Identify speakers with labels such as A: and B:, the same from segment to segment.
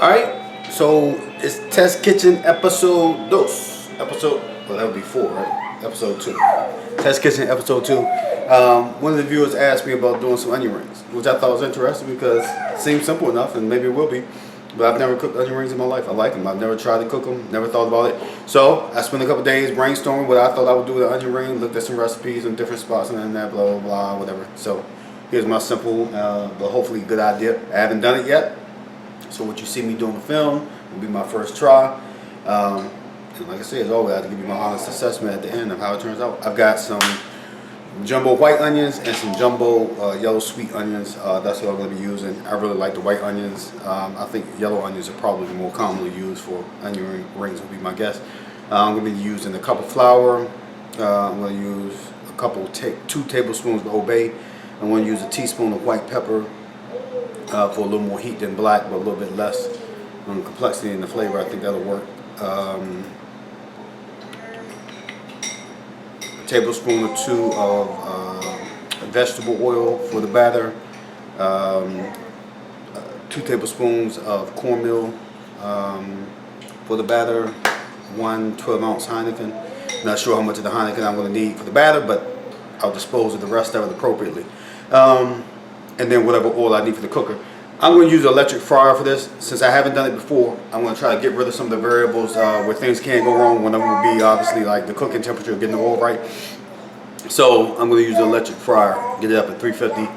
A: Alright, so it's Test Kitchen episode dos. Well, that would be 4, right? Episode 2. Test Kitchen episode 2. One of the viewers asked me about doing some onion rings, which I thought was interesting because it seems simple enough, and maybe it will be. But I've never cooked onion rings in my life. I like them. I've never tried to cook them, never thought about it. So I spent a couple days brainstorming what I thought I would do with an onion ring, looked at some recipes in different spots and then that, blah, blah, blah, whatever. So here's my simple, but hopefully good idea. I haven't done it yet. So what you see me doing the film will be my first try. And like I said, as always, I have to give you my honest assessment at the end of how it turns out. I've got some jumbo white onions and some jumbo yellow sweet onions. That's what I'm going to be using. I really like the white onions. I think yellow onions are probably more commonly used for onion rings, would be my guess. I'm going to be using a cup of flour. I'm going to use a couple, 2 tablespoons of Old Bay. I'm going to use a teaspoon of white pepper. For a little more heat than black, but a little bit less complexity in the flavor. I think that'll work. A tablespoon or 2 of vegetable oil for the batter. 2 tablespoons of cornmeal for the batter. 1 12-ounce Heineken. Not sure how much of the Heineken I'm going to need for the batter, but I'll dispose of the rest of it appropriately. And then whatever oil I need for the cooker. I'm going to use an electric fryer for this. Since I haven't done it before, I'm going to try to get rid of some of the variables where things can't go wrong. One of them will be obviously like the cooking temperature, getting the oil right. So I'm going to use an electric fryer, get it up at 350.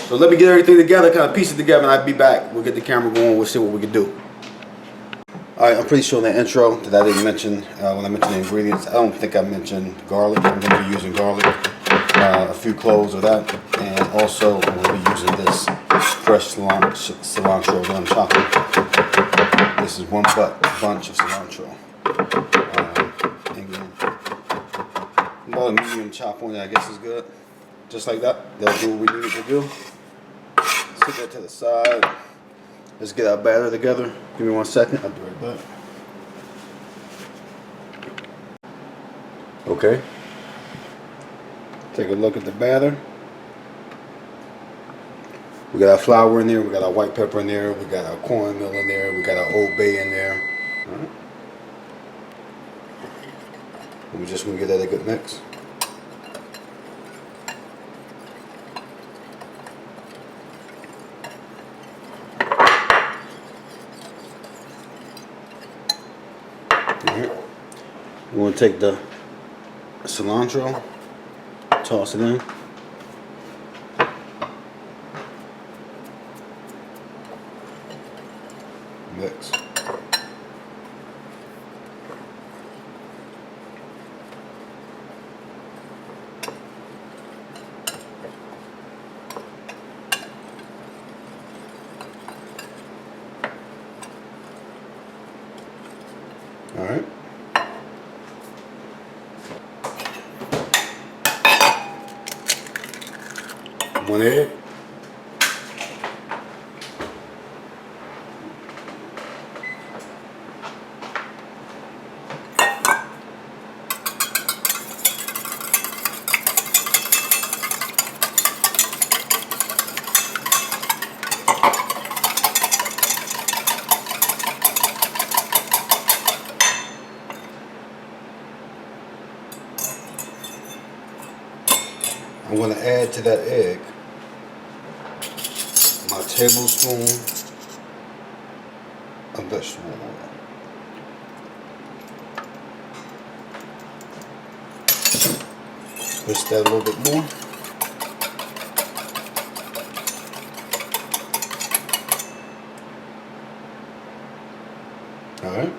A: So let me get everything together, kind of piece it together, and I'll be back. We'll get the camera going, we'll see what we can do. Alright, I'm pretty sure in the intro that I didn't mention, when I mentioned the ingredients, I don't think I mentioned garlic. I'm going to be using garlic. A few cloves of that, and also I'm going to be using this fresh cilantro that I'm chopping. This is one bunch of cilantro. About a medium chop on it, I guess is good. Just like that. That'll do what we need it to do. Set that to the side. Let's get our batter together. Give me 1 second. I'll be right back. Okay. Take a look at the batter. We got our flour in there, we got our white pepper in there, we got our cornmeal in there, we got our Old Bay in there. All right. We're just going to get that a good mix. All right. We're going to take the cilantro. Toss it in. Mix. All right. One egg. I'm going to add to that egg my tablespoon of vegetable oil. Twist that a little bit more. Alright.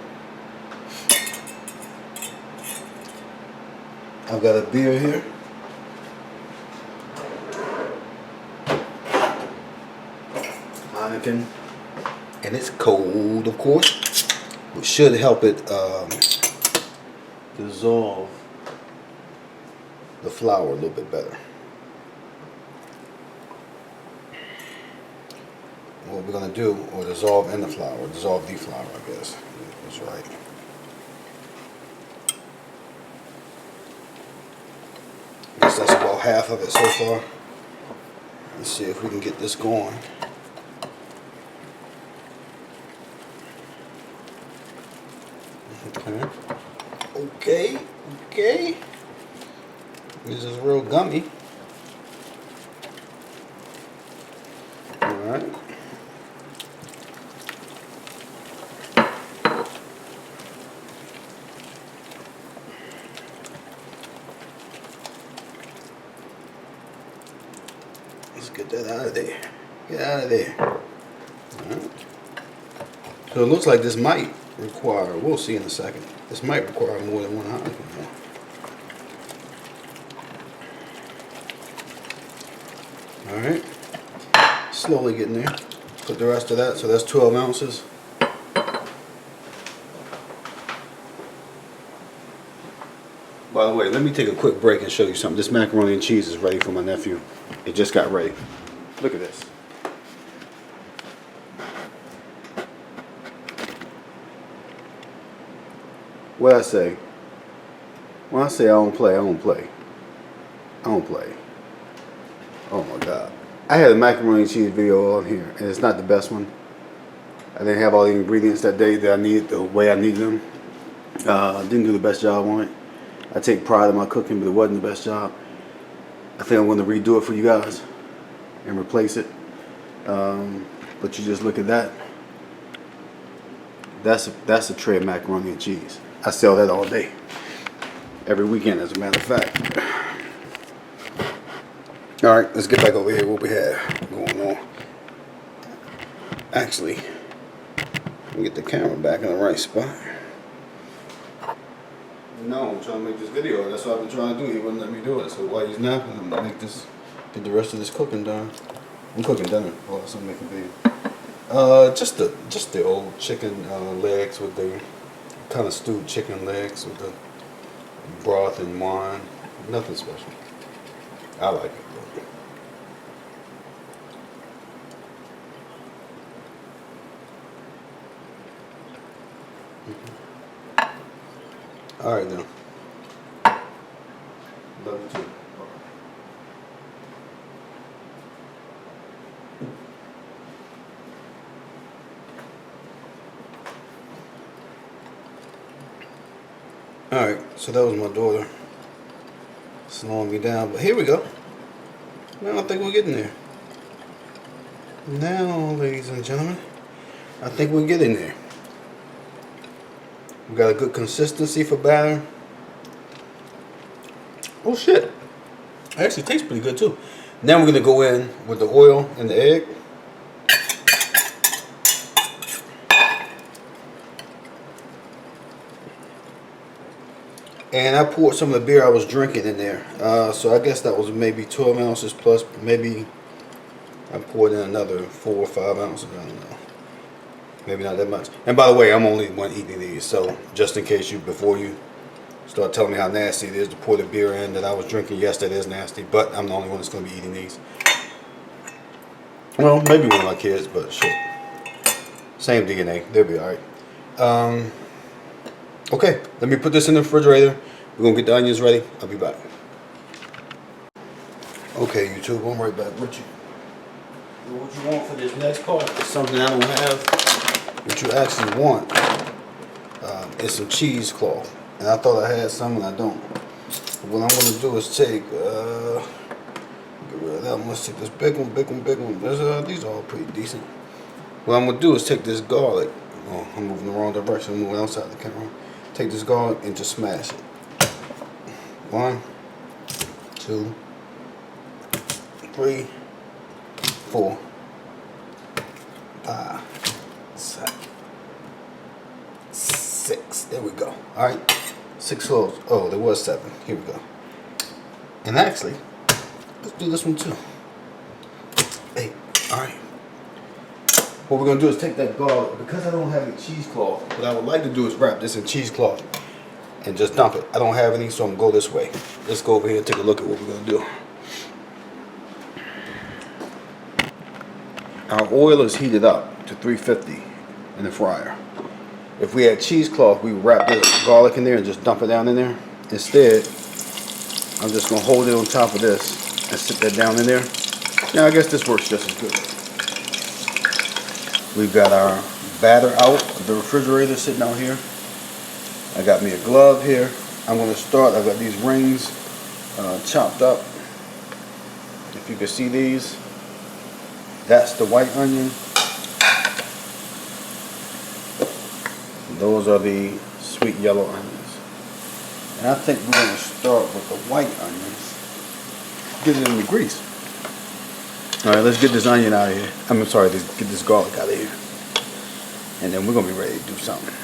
A: I've got a beer here. Heineken, and it's cold, of course, which should help it dissolve the flour a little bit better. What we're going to do, or dissolve in the flour, dissolve the flour, I guess, that's right. I guess that's about half of it so far. Let's see if we can get this going. Okay, okay. This is real gummy. Alright. Let's get that out of there. Get out of there. Alright. So it looks like this might require, we'll see in a second, this might require more than one eye. Alright. Slowly getting there. Put the rest of that, so that's 12 ounces. By the way, let me take a quick break and show you something. This macaroni and cheese is ready for my nephew. It just got ready. Look at this. What I say? When I say I don't play, I don't play. I don't play. Oh my God. I had a macaroni and cheese video on here, and it's not the best one. I didn't have all the ingredients that day that I needed the way I needed them. Didn't do the best job on it. I take pride in my cooking, but it wasn't the best job. I think I'm going to redo it for you guys and replace it. But you just look at that. That's a tray of macaroni and cheese. I sell that all day. Every weekend, as a matter of fact. Alright, let's get back over here. What we have going on. Actually, let me get the camera back in the right spot. No, I'm trying to make this video. That's what I've been trying to do. He wouldn't let me do it. So while he's napping, I'm gonna get the rest of this cooking done. I'm cooking dinner while I'm making video. Just the old chicken legs with the kind of stewed chicken legs with the broth and wine. Nothing special. I like it. All right, now. Love you too. All right, so that was my daughter slowing me down, but here we go. Now I think we're getting there. Now, ladies and gentlemen, I think we're getting there. We got a good consistency for batter. Oh shit. It actually tastes pretty good too. Now we're gonna go in with the oil and the egg. And I poured some of the beer I was drinking in there. So I guess that was maybe 12 ounces plus, maybe I poured in another 4 or 5 ounces, I don't know. Maybe not that much. And by the way, I'm only one eating these, so just in case before you start telling me how nasty it is to pour the beer in that I was drinking, yes, that is nasty, but I'm the only one that's going to be eating these. Well, maybe one of my kids, but shit. Same DNA, they'll be alright. Okay, let me put this in the refrigerator. We're going to get the onions ready. I'll be back. Okay, YouTube, I'm right back with you. What you want for this next part is something I don't have. What you actually want is some cheesecloth. And I thought I had some and I don't. But what I'm going to do is take, get rid of that one. Let's take this big one. These are all pretty decent. What I'm going to do is take this garlic. Oh, I'm moving the wrong direction. I'm moving outside the camera. Take this garlic and just smash it. 1, 2, 3, 4, 5, 6. There we go. Alright. 6 cloves. Oh, there was 7. Here we go. And actually, let's do this one too. 8. Alright. What we're going to do is take that garlic. Because I don't have any cheesecloth, what I would like to do is wrap this in cheesecloth and just dump it. I don't have any, so I'm going to go this way. Let's go over here and take a look at what we're going to do. Our oil is heated up to 350 in the fryer. If we had cheesecloth, we would wrap this garlic in there and just dump it down in there. Instead, I'm just going to hold it on top of this and sit that down in there. Now, I guess this works just as good. We've got our batter out of the refrigerator sitting out here. I got me a glove here. I'm going to start. I've got these rings chopped up. If you can see these, that's the white onion. Those are the sweet yellow onions. And I think we're going to start with the white onions. Get it in the grease. Alright, let's get this onion out of here. I'm sorry, get this garlic out of here. And then we're going to be ready to do something.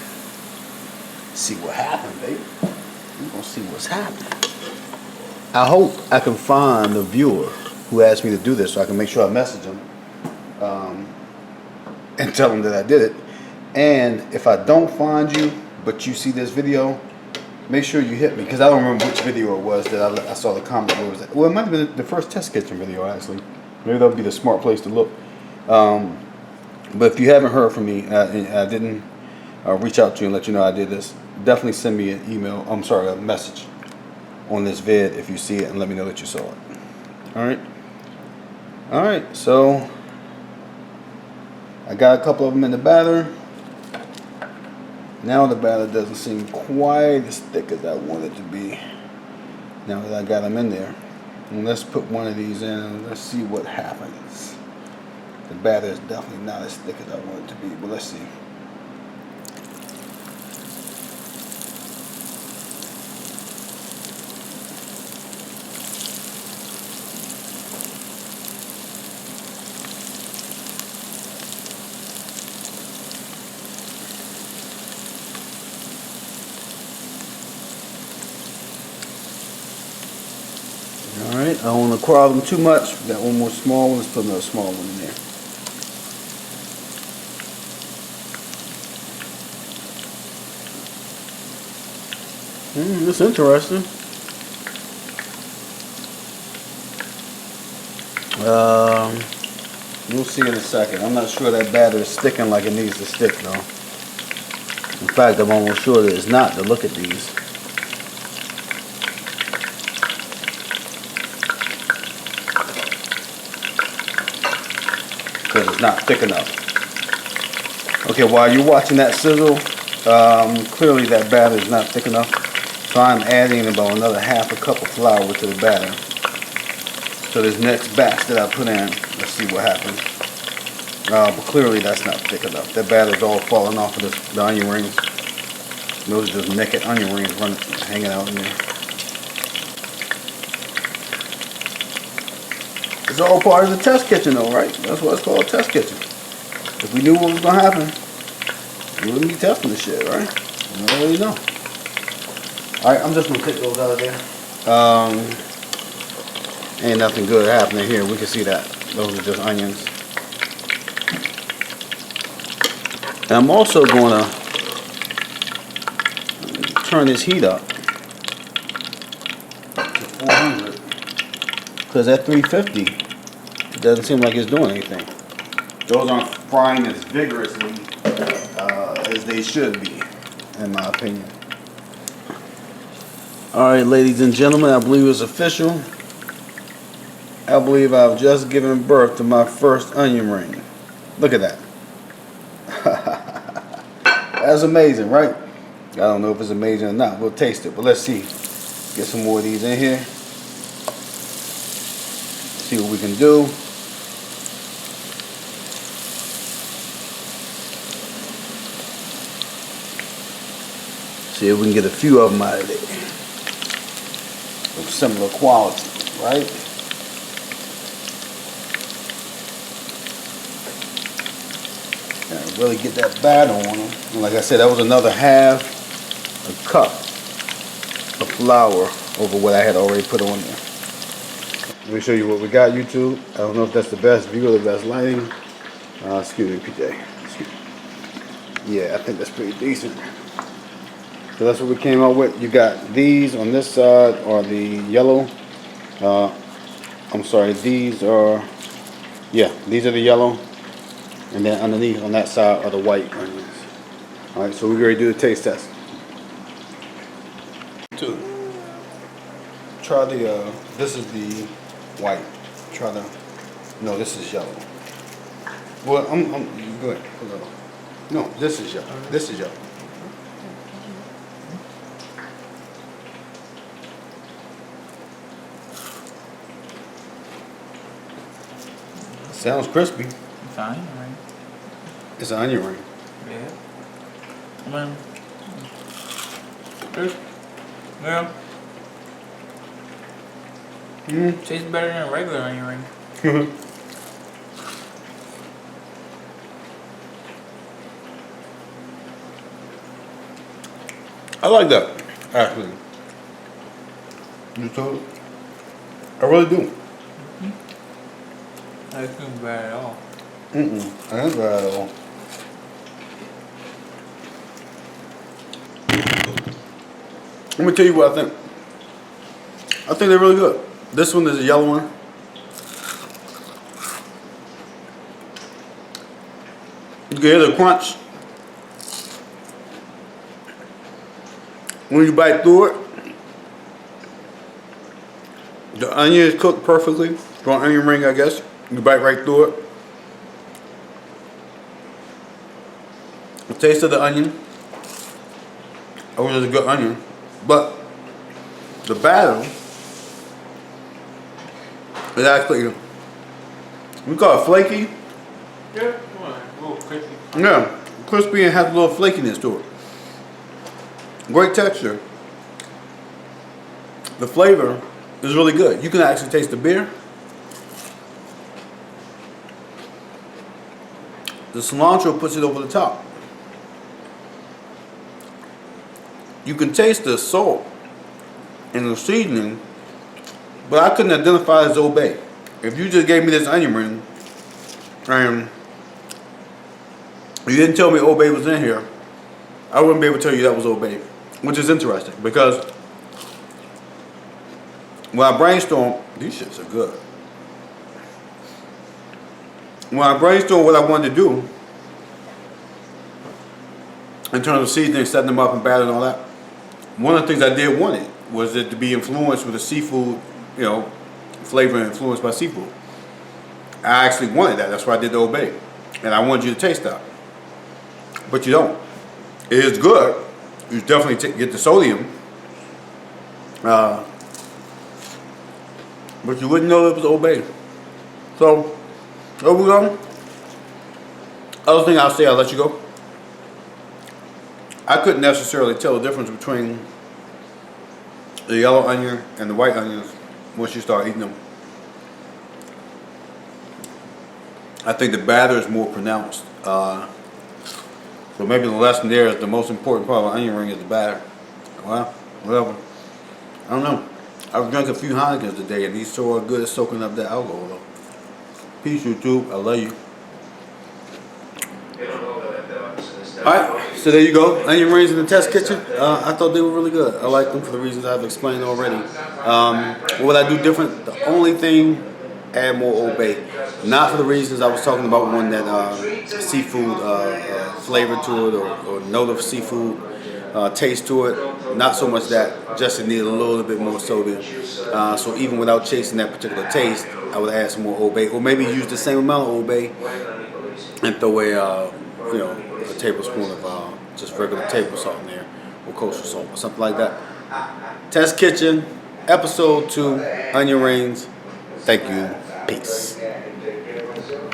A: See what happened, baby. We're going to see what's happening. I hope I can find the viewer who asked me to do this so I can make sure I message them and tell them that I did it. And if I don't find you, but you see this video, make sure you hit me, because I don't remember which video it was that I saw the comment where it was at. Well, it might have been the first test kitchen video, actually. Maybe that would be the smart place to look. But if you haven't heard from me, and I didn't reach out to you and let you know I did this, definitely send me an email, a message on this vid if you see it, and let me know that you saw it. Alright, so I got a couple of them in the batter. Now the batter doesn't seem quite as thick as I want it to be, now that I got them in there. And let's put one of these in and let's see what happens. The batter is definitely not as thick as I want it to be, but let's see. Alright, I don't want to crowd them too much. Got one more small one. Let's put another small one in there. That's interesting. We'll see in a second. I'm not sure that batter is sticking like it needs to stick, though. In fact, I'm almost sure that it's not, to look at these. Because it's not thick enough. Okay, while you're watching that sizzle, clearly that batter is not thick enough. So I'm adding about another half a cup of flour to the batter. So this next batch that I put in, let's see what happens. But clearly that's not thick enough. That batter's all falling off of the onion rings. Those are just naked onion rings hanging out in there. It's all part of the test kitchen though, right? That's what it's called, test kitchen. If we knew what was going to happen, we wouldn't be testing this shit, right? We already know. Alright, I'm just going to take those out of there. Ain't nothing good happening here. We can see that. Those are just onions. And I'm also going to turn this heat up to 400. Because at 350, it doesn't seem like it's doing anything. Those aren't frying as vigorously as they should be, in my opinion. Alright, ladies and gentlemen, I believe it's official. I believe I've just given birth to my first onion ring. Look at that. That's amazing, right? I don't know if it's amazing or not. We'll taste it, but let's see. Get some more of these in here. See what we can do. See if we can get a few of them out of there. Of similar quality, right? And really get that batter on them. And like I said, that was another half a cup of flour over what I had already put on there. Let me show you what we got, YouTube. I don't know if that's the best view or the best lighting. Excuse me, PJ. Excuse me. Yeah, I think that's pretty decent. So that's what we came up with. You got these on this side are the yellow. I'm sorry, these are, yeah, these are the yellow. And then underneath on that side are the white onions. Alright, so we're ready to do the taste test. Two. Try the, this is the white. Try the, no, this is yellow. Well, I'm go ahead. No, this is yellow. This is yellow. Sounds crispy.
B: It's an onion ring.
A: It's an onion ring.
B: Yeah. I mean, it's, yeah. Tastes better than a regular onion ring.
A: I like that, actually. You told? I really do.
B: That isn't bad at all.
A: I ain't bad at all. Let me tell you what I think. I think they're really good. This one is a yellow one. You can hear the crunch when you bite through it. The onion is cooked perfectly for an onion ring, I guess. You bite right through it. The taste of the onion. Oh, it's a good onion. But the batter is actually, we call it flaky.
B: Yeah, a little crispy.
A: Yeah, crispy and has a little flakiness to it. Great texture. The flavor is really good. You can actually taste the beer. The cilantro puts it over the top. You can taste the salt and the seasoning, but I couldn't identify it as Old Bay. If you just gave me this onion ring and you didn't tell me Old Bay was in here, I wouldn't be able to tell you that was Old Bay, which is interesting because when I brainstorm, these shits are good. When I brainstorm what I wanted to do in terms of seasoning, setting them up and batter and all that, one of the things I did want it was it to be influenced with the seafood, you know, flavor influenced by seafood. I actually wanted that. That's why I did the Old Bay. And I wanted you to taste that. But you don't. It is good. You definitely get the sodium. But you wouldn't know it was Old Bay. So, there we go. Other thing I'll say, I'll let you go. I couldn't necessarily tell the difference between the yellow onion and the white onions once you start eating them. I think the batter is more pronounced. So maybe the lesson there is the most important part of an onion ring is the batter. Well, whatever. I don't know. I've drank a few Heinekens today and these so are good at soaking up that alcohol though. Peace, YouTube. I love you. Alright, so there you go. Onion rings in the test kitchen. I thought they were really good. I like them for the reasons I've explained already. What would I do different? The only thing, add more Old Bay. Not for the reasons I was talking about, one that seafood flavor to it or note of seafood taste to it. Not so much that, just it needed a little bit more sodium. So even without chasing that particular taste, I would add some more Old Bay. Or maybe use the same amount of Old Bay and throw a tablespoon of just regular table salt in there, or kosher salt, or something like that. Test Kitchen, episode 2, onion rings. Thank you. Peace.